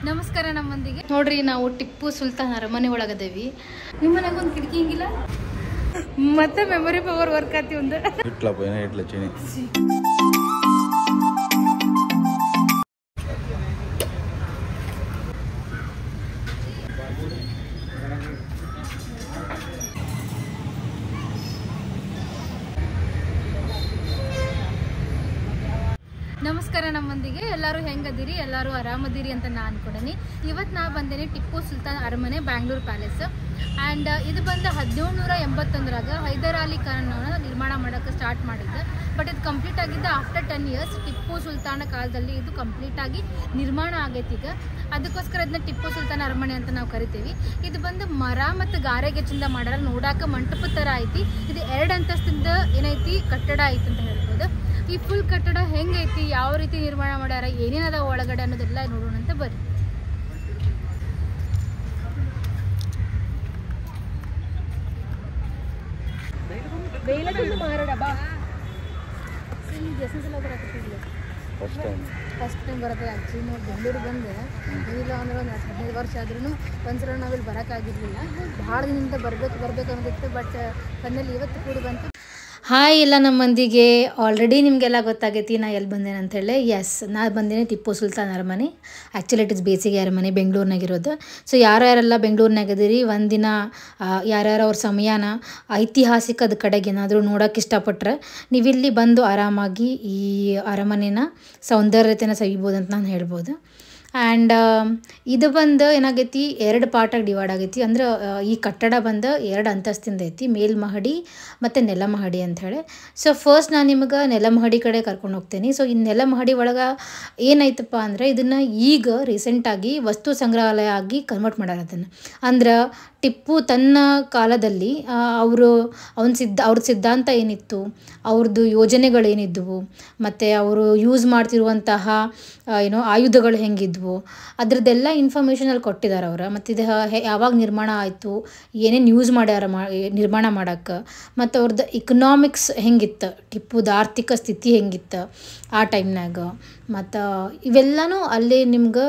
ನಮಸ್ಕಾರ ನಮ್ಮಂದಿಗೆ ನೋಡ್ರಿ ನಾವು ಟಿಪ್ಪು ಸುಲ್ತಾನ್ ಅರಮನೆ ಒಳಗದೇವಿ ನಿಮ್ಮ ಮನೆಗೆ ಒಂದು ಕಿಟಕಿ ಹಿಂಗಿಲ್ಲ ಮತ್ತೆ ಮೆಮೊರಿ ಪವರ್ ವರ್ಕ್ ಆತಿ ಒಂದು ಇಟ್ಲಪ್ಪ ಏನೇ ಇಟ್ಲ ಚಿನಿ ನಮಸ್ಕಾರ ನಮ್ಮಂದಿಗೆ ಎಲ್ಲರೂ ಹೆಂಗದಿರಿ ಎಲ್ಲರೂ ಆರಾಮದಿರಿ ಅಂತ ನಾನು ಅನ್ಕೊಂಡೇನಿ ಇವತ್ತು ನಾ ಬಂದೇನೆ ಟಿಪ್ಪು ಸುಲ್ತಾನ್ ಅರಮನೆ ಬ್ಯಾಂಗ್ಳೂರ್ ಪ್ಯಾಲೇಸ್ ಆ್ಯಂಡ್ ಇದು ಬಂದು 1781ರಾಗ ಹೈದರ್ ಅಲಿ ಖಾನ್ ನಿರ್ಮಾಣ ಮಾಡೋಕ್ಕೆ ಸ್ಟಾರ್ಟ್ ಮಾಡಿದ್ದೆ ಬಟ್ ಇದು ಕಂಪ್ಲೀಟ್ ಆಗಿದ್ದ ಆಫ್ಟರ್ 10 ಇಯರ್ಸ್ ಟಿಪ್ಪು ಸುಲ್ತಾನ ಕಾಲದಲ್ಲಿ ಇದು ಕಂಪ್ಲೀಟಾಗಿ ನಿರ್ಮಾಣ ಆಗೈತಿ ಈಗ ಅದಕ್ಕೋಸ್ಕರ ಇದನ್ನ ಟಿಪ್ಪು ಸುಲ್ತಾನ್ ಅರಮನೆ ಅಂತ ನಾವು ಕರಿತೀವಿ ಇದು ಬಂದು ಮರ ಮತ್ತು ಗಾರೆಗೆಚ್ಚಿಂದ ಮಾಡ್ಯಾರ ನೋಡಾಕ ಮಂಟಪದ ಥರ ಐತಿ ಇದು 2 ಅಂತಸ್ತಿಂದ ಏನೈತಿ ಕಟ್ಟಡ ಐತಿ ಅಂತ ಹೇಳ್ಬೋದು ಈ ಫುಲ್ ಕಟ್ಟಡ ಹೆಂಗೈತಿ ಯಾವ ರೀತಿ ನಿರ್ಮಾಣ ಮಾಡ್ಯಾರ ಏನೇನದ ಒಳಗಡೆ ಅನ್ನೋದೆಲ್ಲ ನೋಡೋಣ ಅಂತ ಬರ್ರಿ ಫಸ್ಟ್ ಟೈಮ್ ಬರುತ್ತೆ ಆ್ಯಕ್ಚುಲಿ ನಾವು ಬೆಂಗಳೂರು ಬಂದು ಏನಿಲ್ಲ ಅಂದ್ರೆ ಒಂದು 15 ವರ್ಷ ಆದ್ರೂ ಒಂದ್ಸಲ ನಾವಿಲ್ಲಿ ಬರೋಕ್ಕಾಗಿರಲಿಲ್ಲ ಭಾಳ ದಿನದಿಂದ ಬರ್ಬೇಕು ಅನ್ನೋದಿತ್ತು ಬಟ್ ಕಣ್ಣಲ್ಲಿ ಇವತ್ತು ಕೂಡಿ ಬಂತು ಹಾಯ್ ಎಲ್ಲ ನಮ್ಮ ಮಂದಿಗೆ ಆಲ್ರೆಡಿ ನಿಮಗೆಲ್ಲ ಗೊತ್ತಾಗೈತಿ ನಾ ಎಲ್ಲಿ ಬಂದೇನೆ ಅಂಥೇಳಿ ಎಸ್ ನಾ ಬಂದೇನೆ ಟಿಪ್ಪು ಸುಲ್ತಾನ್ ಅರಮನೆ ಆ್ಯಕ್ಚುಲಿ ಇಟ್ ಇಸ್ ಬೇಸಿಗೆ ಅರಮನೆ ಬೆಂಗಳೂರಿನಾಗಿರೋದು ಸೊ ಯಾರ್ಯಾರೆಲ್ಲ ಬೆಂಗಳೂರಿನಾಗಿದ್ದೀರಿ ಒಂದಿನ ಯಾರ್ಯಾರು ಅವ್ರ ಸಮಯನ ಐತಿಹಾಸಿಕದ ಕಡೆಗೆ ಏನಾದರೂ ನೋಡೋಕೆ ಇಷ್ಟಪಟ್ಟರೆ ನೀವಿಲ್ಲಿ ಬಂದು ಆರಾಮಾಗಿ ಈ ಅರಮನೆನ ಸೌಂದರ್ಯತೆನ ಸವಿಬೋದು ಅಂತ ನಾನು ಹೇಳ್ಬೋದು ಆ್ಯಂಡ್ ಇದು ಬಂದು ಏನಾಗೈತಿ 2 ಪಾರ್ಟಾಗಿ ಡಿವೈಡ್ ಆಗೈತಿ ಅಂದ್ರೆ ಈ ಕಟ್ಟಡ ಬಂದು 2 ಅಂತಸ್ತಿಂದ ಐತಿ ಮೇಲ್ಮಹಡಿ ಮತ್ತು ನೆಲಮಹಡಿ ಅಂಥೇಳಿ ಸೊ ಫಸ್ಟ್ ನಾನು ನಿಮಗೆ ನೆಲಮಹಡಿ ಕಡೆ ಕರ್ಕೊಂಡು ಹೋಗ್ತೀನಿ ಸೊ ಈ ನೆಲಮಹಡಿ ಒಳಗೆ ಏನಾಯ್ತಪ್ಪ ಅಂದರೆ ಇದನ್ನು ಈಗ ರೀಸೆಂಟಾಗಿ ವಸ್ತು ಸಂಗ್ರಹಾಲಯ ಆಗಿ ಕನ್ವರ್ಟ್ ಮಾಡ್ಯಾರ ಅದನ್ನು ಅಂದ್ರೆ ಟಿಪ್ಪು ತನ್ನ ಕಾಲದಲ್ಲಿ ಅವ್ರ ಸಿದ್ಧಾಂತ ಏನಿತ್ತು ಅವ್ರದ್ದು ಯೋಜನೆಗಳೇನಿದ್ದವು ಮತ್ತು ಅವರು ಯೂಸ್ ಮಾಡ್ತಿರುವಂತಹ ಆಯುಧಗಳು ಹೆಂಗಿದ್ವು ಅದರದ್ದೆಲ್ಲ ಇನ್ಫಾರ್ಮೇಷನ್ ಅಲ್ಲಿ ಕೊಟ್ಟಿದ್ದಾರೆ ಅವರು ಮತ್ತು ಇದು ಯಾವಾಗ ನಿರ್ಮಾಣ ಆಯಿತು ಏನೇನು ಯೂಸ್ ಮಾಡ್ಯಾರ ನಿರ್ಮಾಣ ಮಾಡೋಕ್ಕೆ ಮತ್ತು ಅವ್ರದ್ದು ಇಕನಾಮಿಕ್ಸ್ ಹೆಂಗಿತ್ತು ಟಿಪ್ಪುದ ಆರ್ಥಿಕ ಸ್ಥಿತಿ ಹೆಂಗಿತ್ತು ಆ ಟೈಮ್ನಾಗ ಮತ್ತು ಇವೆಲ್ಲನೂ ಅಲ್ಲಿ ನಿಮ್ಗೆ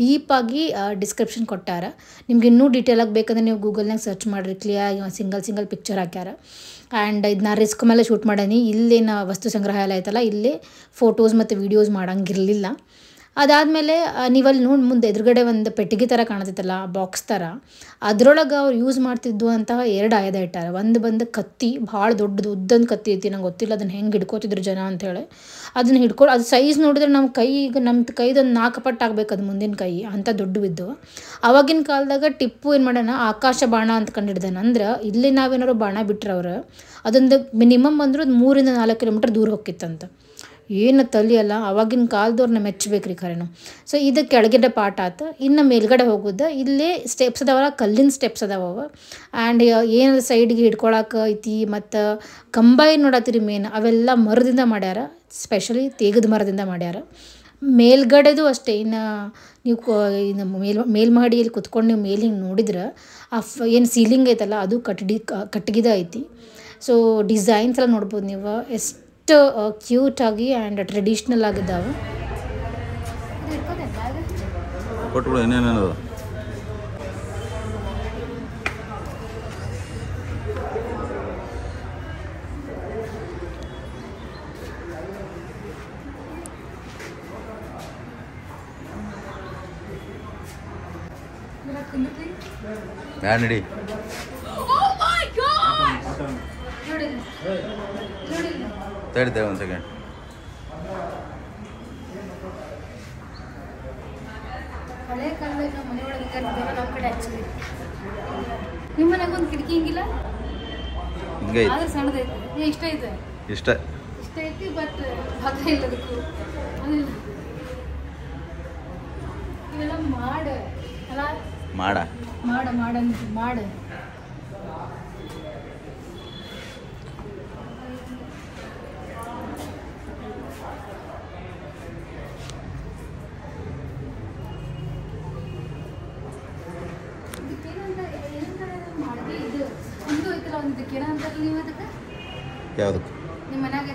ಡೀಪಾಗಿ ಡಿಸ್ಕ್ರಿಪ್ಷನ್ ಕೊಟ್ಟಾರ ನಿಮ್ಗೆ ಇನ್ನೂ ಡೀಟೇಲಾಗಿ ಬೇಕಂದ್ರೆ ನೀವು ಗೂಗಲ್ನಾಗ ಸರ್ಚ್ ಮಾಡಿರಿ ಕ್ಲಿಯರ್ ಸಿಂಗಲ್ ಪಿಕ್ಚರ್ ಹಾಕ್ಯಾರ ಆ್ಯಂಡ್ ಇದನ್ನ ರಿಸ್ಕ್ ಮೇಲೆ ಶೂಟ್ ಮಾಡೀನಿ ಇಲ್ಲೇನು ವಸ್ತು ಸಂಗ್ರಹಾಲಯ ಐತಲ್ಲ ಇಲ್ಲೇ ಫೋಟೋಸ್ ಮತ್ತು ವೀಡಿಯೋಸ್ ಮಾಡೋಂಗಿರಲಿಲ್ಲ ಅದಾದಮೇಲೆ ನೀವಲ್ಲಿ ನೋಡಿ ಮುಂದೆ ಎದುರುಗಡೆ ಒಂದು ಪೆಟ್ಟಿಗೆ ಥರ ಕಾಣತೈತಲ್ಲ ಬಾಕ್ಸ್ ಥರ ಅದರೊಳಗೆ ಅವ್ರು ಯೂಸ್ ಮಾಡ್ತಿದ್ದು ಅಂತಹ 2 ಆಯುಧ ಇಟ್ಟಾರ ಒಂದು ಬಂದು ಕತ್ತಿ ಭಾಳ ದೊಡ್ಡದು ಉದ್ದೊಂದು ಕತ್ತಿ ಐತಿ ನಂಗೆ ಗೊತ್ತಿಲ್ಲ ಅದನ್ನು ಹೆಂಗೆ ಹಿಡ್ಕೋತಿದ್ರು ಜನ ಅಂಥೇಳಿ ಅದನ್ನು ಹಿಡ್ಕೊಂಡು ಅದು ಸೈಜ್ ನೋಡಿದ್ರೆ ನಮ್ಮ ಕೈದೊಂದು 4 ಪಟ್ಟು ಆಗ್ಬೇಕು ಅದು ಮುಂದಿನ ಕೈ ಅಂಥ ದೊಡ್ಡವಿದ್ದು ಆವಾಗಿನ ಕಾಲದಾಗ ಟಿಪ್ಪು ಏನು ಮಾಡ್ಯಾನ ಆಕಾಶ ಬಾಣ ಅಂತ ಕಂಡಿಡ್ದಾನ ಅಂದ್ರೆ ಇಲ್ಲಿ ನಾವೇನಾದ್ರು ಬಾಣ ಬಿಟ್ರೆ ಅವ್ರು ಅದೊಂದು ಮಿನಿಮಮ್ ಅಂದ್ರೆ 3 ಇಂದ 4 ಕಿಲೋಮೀಟರ್ ದೂರ ಹೋಗಿತ್ತಂತ ಏನು ತಲೆ ಅಲ್ಲ ಆವಾಗಿನ ಕಾಲದವ್ರನ್ನ ಮೆಚ್ಚಬೇಕು ರೀ ಖರೇನು ಸೊ ಇದು ಕೆಳಗಡೆ ಪಾಠ ಆಯ್ತು ಇನ್ನು ಮೇಲ್ಗಡೆ ಹೋಗೋದು ಇಲ್ಲೇ ಸ್ಟೆಪ್ಸ್ ಅದಾವಲ್ಲ ಕಲ್ಲಿನ ಸ್ಟೆಪ್ಸ್ ಅದಾವ ಆ್ಯಂಡ್ ಏನು ಸೈಡ್ಗೆ ಹಿಡ್ಕೊಳಕ್ಕೆ ಐತಿ ಮತ್ತು ಕಂಬಾಯಿ ನೋಡತ್ತೀರಿ ಮೇನ್ ಅವೆಲ್ಲ ಮರದಿಂದ ಮಾಡ್ಯಾರ ಸ್ಪೆಷಲಿ ತೇಗದ ಮರದಿಂದ ಮಾಡ್ಯಾರ ಮೇಲ್ಗಡೆದು ಅಷ್ಟೇ ಇನ್ನು ನೀವು ಮೇಲ್ಮಹಡಿಯಲ್ಲಿ ಕುತ್ಕೊಂಡು ನೀವು ಮೇಲೆ ಹಿಂಗೆ ನೋಡಿದ್ರೆ ಏನು ಸೀಲಿಂಗ್ ಐತಲ್ಲ ಅದು ಕಟ್ಟಿಗೆದ ಐತಿ ಸೊ ಡಿಸೈನ್ಸ್ ಎಲ್ಲ ನೋಡ್ಬೋದು ನೀವು ಎಷ್ಟು ಕ್ಯೂಟಾಗಿ ಆ್ಯಂಡ್ ಟ್ರೆಡಿಷ್ನಲ್ ಆಗಿದ್ದಾವೆ ಕೊಟ್ಬಿಡು ಏನೇನದು ಯಾರು ನಡಿ ತಡಿತೇವೆ ಒಂದು ಸೆಕೆಂಡ್ ಹಳೆ ಕಾಲದಾಗ ನಮ್ಮ ಮನೆ ಒಳಗೆ ನಮ್ಮ ಕಡೆ ಆ್ಯಕ್ಚುಲಿ ನಿಮ್ಮ ಮನೆಗೆ ಒಂದು ಕಿಟಕಿ ಹಿಂಗಿಲ್ಲ ಹಿಂಗೆ ಆದ್ರೆ ಸಣ್ಣದೈತಿ ಇಷ್ಟ ಐತೆ ಇಷ್ಟ ಐತಿ ಬಟ್ ಭಾಗ ಇಲ್ಲ ಅದಕ್ಕೂ ಅದಿಲ್ಲ ಇವೆಲ್ಲ ಮಾಡ ಅಲ್ಲ ಮಾಡ ಯಾವುದಕ್ಕೆ ನಿಮ್ಮ ಮನ್ಯಾಗ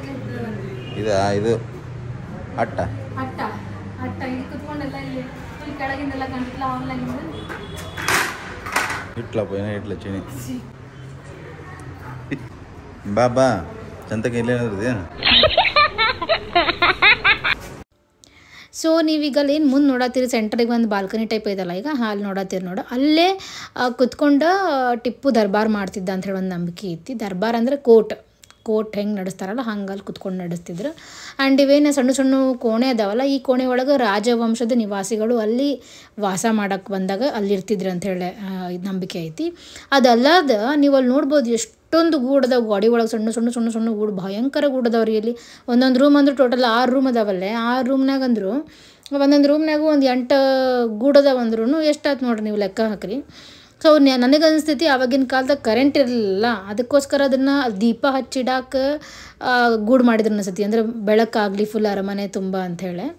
ಇದು ಹಟ್ಟ ಇಲ್ಲಿ ಕುತ್ಕೊಂಡೆಲ್ಲ ಇಲ್ಲಿ ಈ ಕೆಳಗಿಂದೆಲ್ಲ ಕಾಣ್ತಿಲ್ಲ ಆನ್ಲೈನ್ ಇಟ್ಲಪ್ಪ ಏನೋ ಇಟ್ಲ ಚೀನಿ ಬಾ ಚಂತಕ್ಕೆ ಇಲ್ಲೇನಿದೆ. ಸೊ ನೀವೀಗ ಏನು ಮುಂದೆ ನೋಡತ್ತೀರಿ ಸೆಂಟ್ರಿಗೆ ಒಂದು ಬಾಲ್ಕನಿ ಟೈಪ್ ಐತಲ್ಲ ಈಗ ಅಲ್ಲಿ ನೋಡತ್ತೀರಿ ನೋಡು ಅಲ್ಲೇ ಕುತ್ಕೊಂಡು ಟಿಪ್ಪು ದರ್ಬಾರ್ ಮಾಡ್ತಿದ್ದ ಅಂತ ಹೇಳಿ ಒಂದು ನಂಬಿಕೆ ಐತಿ. ದರ್ಬಾರ್ ಅಂದರೆ ಕೋರ್ಟ್ ಹೆಂಗೆ ನಡೆಸ್ತಾರಲ್ಲ ಹಂಗೆ ಅಲ್ಲಿ ಕುತ್ಕೊಂಡು ನಡೆಸ್ತಿದ್ರು. ಆ್ಯಂಡ್ ಇವೇನು ಸಣ್ಣ ಸಣ್ಣ ಕೋಣೆ ಅದಾವಲ್ಲ ಈ ಕೋಣೆ ಒಳಗೆ ರಾಜವಂಶದ ನಿವಾಸಿಗಳು ಅಲ್ಲಿ ವಾಸ ಮಾಡೋಕ್ಕೆ ಬಂದಾಗ ಅಲ್ಲಿ ಇರ್ತಿದ್ರು ಅಂಥೇಳಿ ನಂಬಿಕೆ ಐತಿ. ಅದಲ್ಲದ ನೀವು ಅಲ್ಲಿ ನೋಡ್ಬೋದು ಎಷ್ಟೊಂದು ಗೂಡದಾವ ಗಾಡಿ ಒಳಗೆ ಸಣ್ಣ ಸಣ್ಣ ಸಣ್ಣ ಸಣ್ಣ ಗೂಡು ಭಯಂಕರ ಗೂಡದವ್ರಿ. ಇಲ್ಲಿ ಒಂದೊಂದು ರೂಮ್ ಅಂದ್ರೆ ಟೋಟಲ್ 6 ರೂಮ್ ಅದಾವಲ್ಲೇ. 6 ರೂಮ್ನಾಗ ಅಂದರು ಒಂದೊಂದು ರೂಮ್ನಾಗೂ ಒಂದು 8 ಗೂಡದಾವ ಅಂದ್ರೂ ಎಷ್ಟಾಯ್ತು ನೋಡ್ರಿ ನೀವು ಲೆಕ್ಕ ಹಾಕ್ರಿ. ಸೊ ನನಗೆ ಅನಿಸ್ತೈತಿ ಆವಾಗಿನ ಕಾಲದಾಗ ಕರೆಂಟ್ ಇರಲಿಲ್ಲ, ಅದಕ್ಕೋಸ್ಕರ ಅದನ್ನು ದೀಪ ಹಚ್ಚಿಡಾಕ ಗೂಡು ಮಾಡಿದ್ರು ಅನಿಸ್ತೈತಿ, ಅಂದರೆ ಬೆಳಕಾಗಲಿ ಫುಲ್ ಅರಮನೆ ತುಂಬ ಅಂಥೇಳಿ.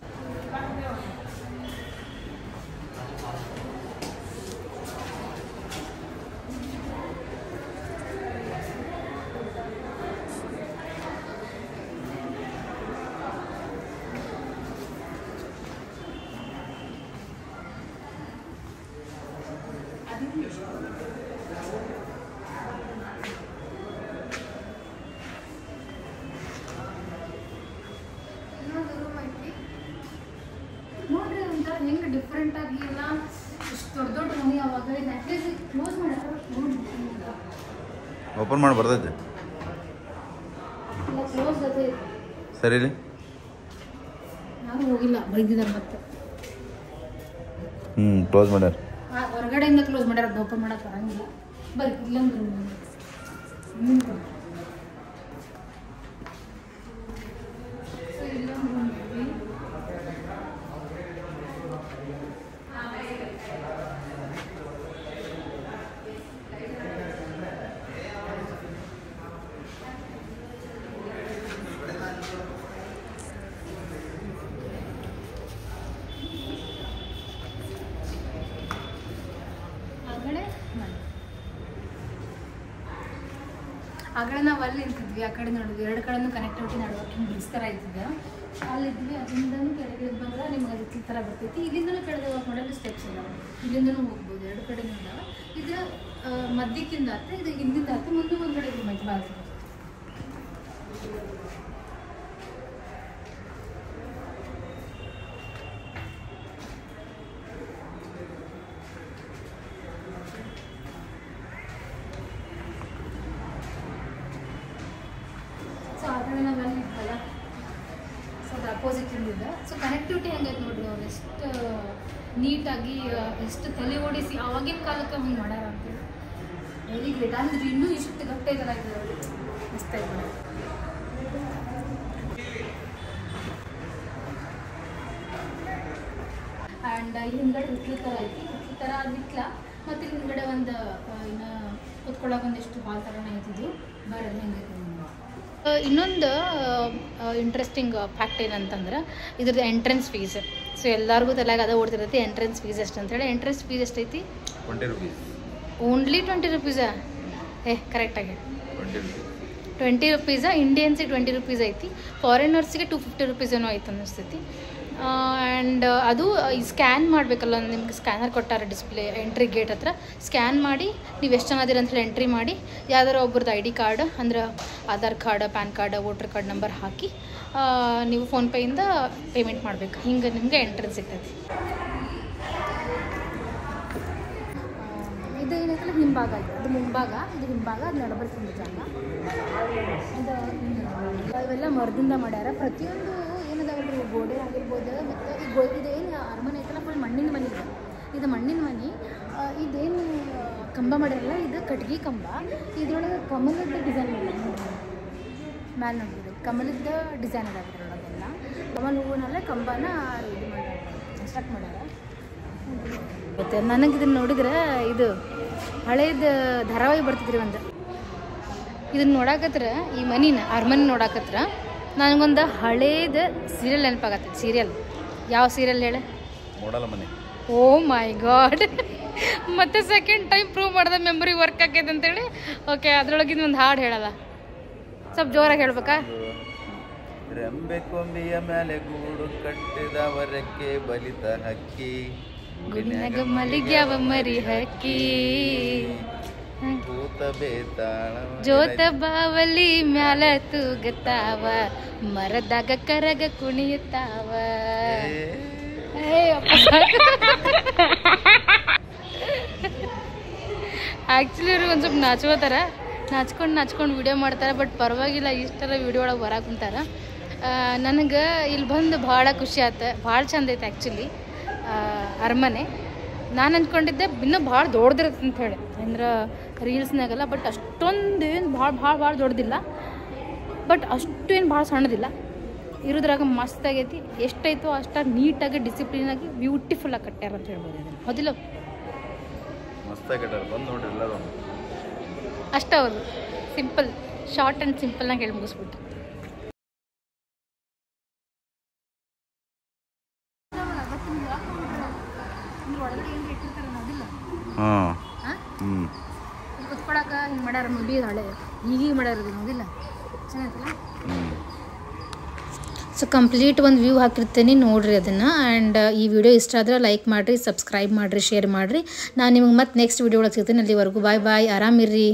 ನೋಡ್ರಿ ಒಂಥರ ಹೆಂಗೆ ಡಿಫ್ರೆಂಟ್ ಆಗಿ ಎಲ್ಲ ಇಷ್ಟು ದೊಡ್ಡ ದೊಡ್ಡ ಮನೆ ಅವಾಗ ಅಟ್ಲೀಸ್ಟ್ ಕ್ಲೋಸ್ ಮಾಡ್ಯಾರ. ಓಪನ್ ಮಾಡಿ ಬರ್ತೈತೆ ಕ್ಲೋಸ್ ಅದೇ ಸರಿ ರೀ. ಯಾರು ಹೋಗಿಲ್ಲ ಬೈದಿದ್ದಾರೆ ಮತ್ತೆ. ಕ್ಲೋಸ್ ಮಾಡ್ಯಾರ, ಹೊರಗಡೆಯಿಂದ ಕ್ಲೋಸ್ ಮಾಡ್ಯಾರ, ಓಪನ್ ಮಾಡಕ್ಕೆ ಬರಂಗಿಲ್ಲ. ಬರ್ರಿ ಇಲ್ಲೊಂದು ಆಗಡೆ ನಾವು ಅಲ್ಲಿ ನಿಂತಿದ್ವಿ, ಆ ಕಡೆ ನೋಡಿದ್ವಿ, 2 ಕಡೆನೂ ಕನೆಕ್ಟಿವಿಟಿ ನಡುವಕ್ಕೆ ಹಿಂಗೆ ಬ್ರಿಡ್ಜ್ ಥರ ಇದ್ದಿದ್ದೆ. ಅಲ್ಲಿದ್ವಿ, ಅದರಿಂದನೂ ಕೆಳಗೆ ಬಂದ್ರೆ ನಿಮ್ಗೆ ಅದು ಈ ಥರ ಬರ್ತೈತಿ. ಇಲ್ಲಿಂದನೂ ಕೆಳಗೆ ಹೋಗಕ್ಕೆ ನೋಡೋದು ಸ್ಟೆಪ್ಸ್ ಇದಾವೆ, ಇಲ್ಲಿಂದನೂ ಹೋಗ್ಬೋದು. 2 ಕಡೆನೂ ಇದಾವೆ. ಇದು ಮಧ್ಯಕ್ಕಿಂದ ಆಯ್ತು, ಇದು ಹಿಂದಿಂದ ಆಯ್ತು, ಮುಂದೆ ಒಂದು ಕಡೆ ಇದು ಮೈತ್ ಬಾಳ್ತದೆ. ಸೊ ಆ ಕಡೆ ನಾವು ಅಲ್ಲಿ ಇದ್ವಲ್ಲ, ಸೊ ಅದು ಅಪೋಸಿಟ್ ಇಂದಿದೆ. ಸೊ ಕನೆಕ್ಟಿವಿಟಿ ಹೆಂಗೈತೆ ನೋಡ್ರಿ, ಅವ್ರು ಎಷ್ಟು ನೀಟಾಗಿ ಎಷ್ಟು ತಲೆ ಓಡಿಸಿ ಆವಾಗಿನ ಕಾಲಕ್ಕೆ ಹಂಗೆ ಮಾಡ್ಯಾರ ಅಂತೇಳಿ ವೆರಿ ಗ್ರೇಟ್. ಅಂದ್ರೆ ಇನ್ನೂ ಇಷ್ಟು ಗಟ್ಟೆ ಥರ ಇದೆ, ಮಸ್ತ್ ಆಯ್ತು. ಆ್ಯಂಡ್ ಇಲ್ಲಿ ಹಿಂದ್ಗಡೆ ಹಿತ್ಲ ಥರ ಐತಿ, ಹಿತ್ಲ ಥರ ಹಿತ್ಲ, ಮತ್ತು ಇಲ್ಲಿ ಹಿಂದ್ಗಡೆ ಒಂದು ಇನ್ನು ಕುತ್ಕೊಳ್ಳೋಕೆ ಒಂದಿಷ್ಟು ಹಾಲ್ ಥರನೇ ಐತಿದ್ದು. ಬರೋದು ಹೆಂಗೈತಿ. ಇನ್ನೊಂದು ಇಂಟ್ರೆಸ್ಟಿಂಗ್ ಫ್ಯಾಕ್ಟ್ ಏನಂತಂದ್ರೆ ಇದ್ರದ್ದು ಎಂಟ್ರೆನ್ಸ್ ಫೀಸ್. ಸೊ ಎಲ್ಲರಿಗೂ ತಲೆಯಾಗ ಅದ ಓಡ್ತಿರತ್ತೆ ಎಂಟ್ರೆನ್ಸ್ ಫೀಸ್ ಎಷ್ಟು ಅಂತೇಳಿ. ಎಂಟ್ರೆನ್ಸ್ ಫೀಸ್ ಎಷ್ಟೈತಿ? 20 ರೂಪೀಸ್. ಓನ್ಲಿ 20 ರೂಪೀಸಾ? ಕರೆಕ್ಟಾಗಿ 20 ರೂಪೀಸಾ? ಇಂಡಿಯನ್ಸಿಗೆ 20 ರೂಪೀಸ್ ಐತಿ, ಫಾರಿನರ್ಸಿಗೆ 250 ರೂಪೀಸ್ ಏನೋ ಐತೆ ಅನ್ನಿಸ್ತೈತಿ. ಆ್ಯಂಡ್ ಅದು ಸ್ಕ್ಯಾನ್ ಮಾಡಬೇಕಲ್ಲ, ನಿಮ್ಗೆ ಸ್ಕ್ಯಾನರ್ ಕೊಟ್ಟಾರೆ ಡಿಸ್ಪ್ಲೇ ಎಂಟ್ರಿ ಗೇಟ್ ಹತ್ರ. ಸ್ಕ್ಯಾನ್ ಮಾಡಿ ನೀವು ಎಷ್ಟು ಜನ ಅದೀರ ಅಂತೇಳಿ ಎಂಟ್ರಿ ಮಾಡಿ ಯಾವ್ದಾರು ಒಬ್ರದ್ದು ID ಕಾರ್ಡ್ ಅಂದ್ರೆ Aadhaar card, PAN card, voter card number ಹಾಕಿ ನೀವು ಫೋನ್ಪೇಯಿಂದ ಪೇಮೆಂಟ್ ಮಾಡಬೇಕು. ಹಿಂಗೆ ನಿಮಗೆ ಎಂಟ್ರೆನ್ಸ್ ಸಿಗ್ತೈತಿ. ಇದು ಏನೈತಲ್ಲ ಹಿಂಭಾಗ, ಇದು ಮುಂಭಾಗ, ಇದು ಹಿಂಭಾಗ, ಅದು ನಡಬರ್ಕಿಂದ ಜಾಗ. ಇದು ಇವೆಲ್ಲ ಮರದಿಂದ ಮಾಡ್ಯಾರ. ಪ್ರತಿಯೊಂದು ಏನದಾವಲ್ರಿ, ಗೋಡೆ ಆಗಿರ್ಬೋದು, ಮತ್ತು ಈ ಇದೇನು ಅರಮನೆ ಐತಲ್ಲ ಫುಲ್ ಮಣ್ಣಿನ ಮನೆ ಇದೆ. ಇದು ಮಣ್ಣಿನ ಮನೆ. ಇದೇನು ಕಂಬ ಮಾಡ್ಯಾರಲ್ಲ ಇದು ಕಟ್ಗೆ ಕಂಬ. ಇದ್ರೊಳಗೆ ಕಮಲದ ಡಿಸೈನ್ ಇಲ್ಲ ಮ್ಯಾಲೆ ನೋಡ್ಬೋದು, ಕಮಲದ ಡಿಸೈನ್ ಅದಾವ ಇದ್ರೊಳಗೆಲ್ಲ. ಕಮಲ್ ಹೂವನ್ನೆಲ್ಲ ಕಂಬನ ಇದು ಮಾಡ್ಯಾರ, ಕನ್ಸ್ಟ್ರಕ್ಟ್ ಮಾಡ್ಯಾರ. ಮತ್ತು ನನಗೆ ಇದನ್ನು ನೋಡಿದ್ರೆ ಇದು ಹಳೇದು ಧಾರಾವಾಹಿ ಬರ್ತಿದ್ರಿ ಒಂದು. ಇದನ್ನು ನೋಡಾಕತ್ರ ಈ ಮನಿನ ಅರಮನೆ ನೋಡಾಕತ್ರ ನನಗೊಂದು ಹಳೇದು ಸೀರಿಯಲ್ ನೆನಪಾಗತ್ತೆ. ಸೀರಿಯಲ್ ಯಾವ ಸೀರಿಯಲ್ ಹೇಳೆ? ಮೂಡಲ ಮನೆ. ಓ ಮೈ ಗಾಡ್, ಮತ್ತೆ ಸೆಕೆಂಡ್ ಟೈಮ್ ಪ್ರೂವ್ ಮಾಡಿದ ಮೆಮೊರಿ ವರ್ಕ್ ಆಕೈತೆ ಅಂತೇಳಿ. ಓಕೆ, ಅದ್ರೊಳಗಿಂದ ಒಂದು ಹಾಡು ಹೇಳಲ್ಲ, ಸ್ವಲ್ಪ ಜೋರಾಗಿ ಹೇಳ್ಬೇಕಾ? ರೆಂಬೆ ಕೊಂಬಿಯ ಮೇಲೆ ಗೂಡು ಕಟ್ಟಿದವರಕ್ಕೆ ಬಲಿತ ಹಕ್ಕಿ ಗುಡಿನಾಗ ಮಲಿಗ್ಯಾವ ಮರಿ ಹಕ್ಕಿ ಜೋತ ಬಾವಲಿ ಮ್ಯಾಲ ತೂಗತಾವ ಮರದಾಗ ಕರಗ ಕುಣಿಯುತ್ತಾವ. ಆ್ಯಕ್ಚುಲಿ ಅವ್ರಿಗೆ ಒಂದು ಸ್ವಲ್ಪ ನಾಚ್ಕೋತಾರ, ನಾಚ್ಕೊಂಡು ವಿಡಿಯೋ ಮಾಡ್ತಾರೆ. ಬಟ್ ಪರವಾಗಿಲ್ಲ, ಇಷ್ಟೆಲ್ಲ ವಿಡಿಯೋ ಒಳಗೆ ಬರಾಕ್ ಕುಂತಾರ. ನನಗೆ ಇಲ್ಲಿ ಬಂದು ಭಾಳ ಖುಷಿ ಆಯ್ತು, ಭಾಳ ಚಂದ ಐತೆ ಆ್ಯಕ್ಚುಲಿ ಅರಮನೆ. ನಾನು ಅಂದ್ಕೊಂಡಿದ್ದೆ ಇನ್ನೂ ಭಾಳ ದೊಡ್ಡದಿರುತ್ತೆ ಅಂತ ಹೇಳಿ, ಅಂದ್ರೆ ರೀಲ್ಸ್ನಾಗೆಲ್ಲ. ಬಟ್ ಅಷ್ಟೊಂದೇನು ಭಾಳ ದೊಡ್ಡದಿಲ್ಲ, ಬಟ್ ಅಷ್ಟು ಏನು ಭಾಳ ಸಣ್ಣದಿಲ್ಲ. ಇರೋದ್ರಾಗ ಮಸ್ತ್ ಆಗೈತಿ. ಎಷ್ಟೈತೋ ಅಷ್ಟ ನೀಟಾಗಿ ಡಿಸಿಪ್ಲಿನಾಗಿ ಬ್ಯೂಟಿಫುಲ್ಲಾಗಿ ಕಟ್ಟ್ಯಾರ ಅಂತ ಹೇಳ್ಬೋದು. ಅದನ್ನು ಹೌದಿಲ್ಲ, ಮಸ್ತಾಗಿ ಕಟ್ಟಾರ. ಬಂದು ನೋಡ್ರಿ ಎಲ್ಲರೂ. ಅಷ್ಟ ಅವರು ಸಿಂಪಲ್, ಶಾರ್ಟ್ ಆ್ಯಂಡ್ ಸಿಂಪಲ್ನಾಗ ಹೇಳಿ ಮುಗಿಸ್ಬಿಟ್ಟು. ಕುತ್ಕೊಳಕ ಹಿಂಗೆ ಮಾಡ್ಯಾರ ನೋಡಿ, ಹಳೆ ಈಗ ಮಾಡ್ಯಾರ ನೋಡಿಲ್ಲ, ಚೆನ್ನಾಗಿಲ್ಲ. ಸೊ ಕಂಪ್ಲೀಟ್ ಒಂದು ವ್ಯೂ ಹಾಕಿರ್ತೀನಿ, ನೋಡಿರಿ ಅದನ್ನು. ಆ್ಯಂಡ್ ಈ ವಿಡಿಯೋ ಇಷ್ಟ ಆದರೆ ಲೈಕ್ ಮಾಡಿರಿ, ಸಬ್ಸ್ಕ್ರೈಬ್ ಮಾಡಿರಿ, ಶೇರ್ ಮಾಡಿರಿ. ನಾನು ನಿಮಗೆ ಮತ್ತೆ ನೆಕ್ಸ್ಟ್ ವಿಡಿಯೋ ಒಳಗೆ ಸಿಗ್ತೀನಿ. ಅಲ್ಲಿವರೆಗೂ ಬಾಯ್, ಆರಾಮಿರ್ರಿ.